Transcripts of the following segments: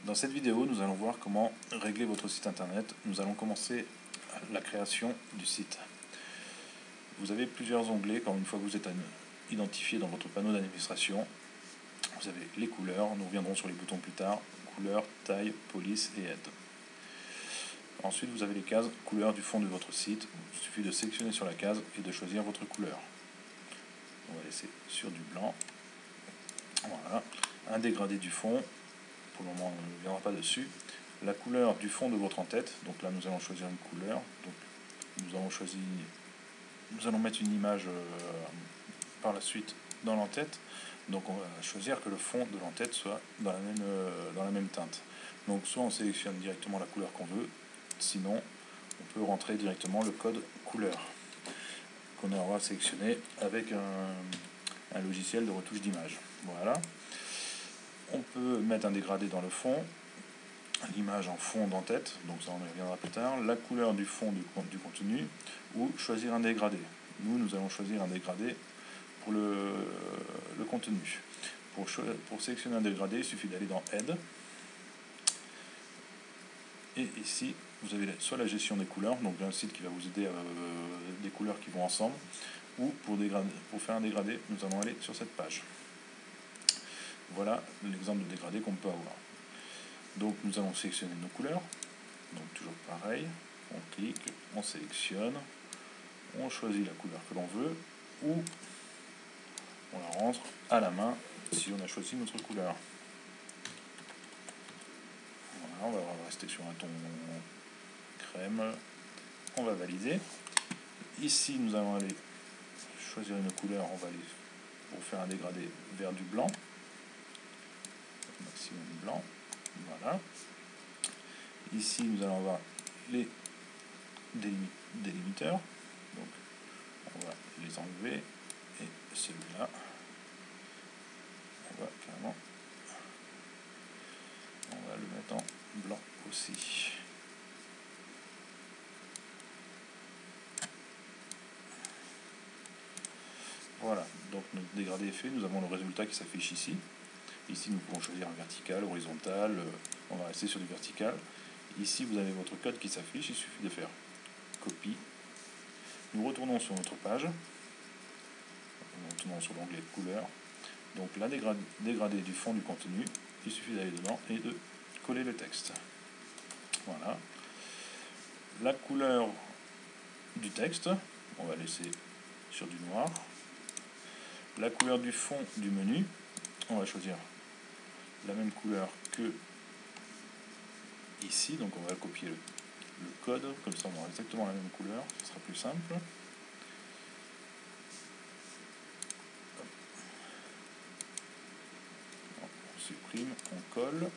Dans cette vidéo, nous allons voir comment régler votre site internet. Nous allons commencer la création du site. Vous avez plusieurs onglets quand une fois que vous êtes identifié dans votre panneau d'administration. Vous avez les couleurs, nous reviendrons sur les boutons plus tard, couleur, taille, police et aide. Ensuite, vous avez les cases couleur du fond de votre site. Il suffit de sélectionner sur la case et de choisir votre couleur. On va laisser sur du blanc. Voilà. Un dégradé du fond. Pour le moment, on ne viendra pas dessus. La couleur du fond de votre en-tête. Donc là, nous allons choisir une couleur. Donc, nous allons mettre une image par la suite dans l'en-tête. Donc on va choisir que le fond de l'en-tête soit dans la même teinte. Donc soit on sélectionne directement la couleur qu'on veut, sinon on peut rentrer directement le code couleur qu'on aura sélectionné avec un logiciel de retouche d'image. Voilà. On peut mettre un dégradé dans le fond, l'image en fond d'en-tête, donc ça on y reviendra plus tard, la couleur du fond du contenu, ou choisir un dégradé. Nous allons choisir un dégradé pour le contenu. Pour sélectionner un dégradé, il suffit d'aller dans Aide. Et ici, vous avez soit la gestion des couleurs, donc un site qui va vous aider à des couleurs qui vont ensemble, ou pour faire un dégradé, nous allons aller sur cette page. Voilà l'exemple de dégradé qu'on peut avoir. Donc nous allons sélectionner nos couleurs. Donc toujours pareil, on clique, on sélectionne, on choisit la couleur que l'on veut, ou on la rentre à la main si on a choisi notre couleur. Voilà, on va rester sur un ton crème. On va valider. Ici, nous allons aller choisir une couleur. On va aller pour faire un dégradé vers du blanc. Maximum blanc. Voilà. Ici, nous allons avoir les délimiteurs. Donc, on va les enlever. Et celui-là, on va carrément, on va le mettre en blanc aussi. Voilà, donc notre dégradé est fait, nous avons le résultat qui s'affiche ici. Ici, nous pouvons choisir un vertical, horizontal, on va rester sur du vertical. Ici, vous avez votre code qui s'affiche, il suffit de faire copie. Nous retournons sur notre page, nous retournons sur l'onglet couleur. Donc la dégradé du fond du contenu, il suffit d'aller dedans et de coller le texte. Voilà. La couleur du texte, on va laisser sur du noir. La couleur du fond du menu, on va choisir la même couleur que ici, donc on va copier le code, comme ça on aura exactement la même couleur, ce sera plus simple. On supprime, on colle.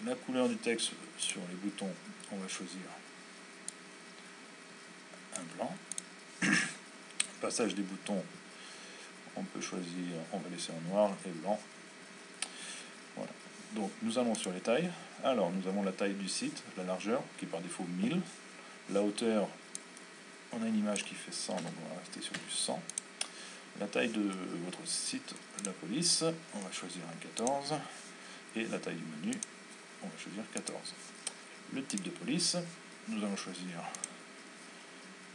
La couleur du texte sur les boutons, on va choisir un blanc. Passage des boutons, on peut choisir, on va laisser en noir et blanc. Voilà. Donc nous allons sur les tailles. Alors nous avons la taille du site, la largeur qui est par défaut 1000. La hauteur, on a une image qui fait 100, donc on va rester sur du 100. La taille de votre site, la police, on va choisir un 14. Et la taille du menu, on va choisir 14. Le type de police, nous allons choisir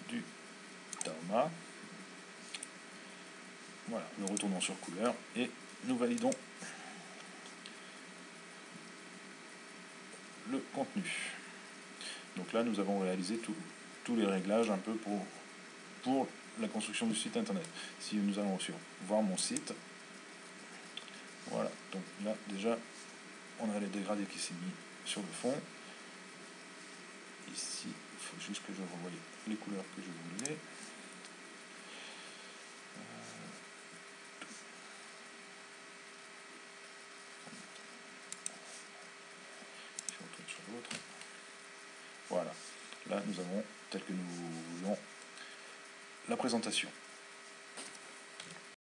du Taoma. Voilà, nous retournons sur couleur et nous validons le contenu. Donc là, nous avons réalisé tous les réglages un peu pour la construction du site internet. Si nous allons sur voir mon site, voilà, donc là déjà, on a les dégradés qui s'est mis sur le fond. Ici, il faut juste que je revoie les couleurs que je voulais. Sur l'autre. Voilà, là nous avons, tel que nous voulons, la présentation.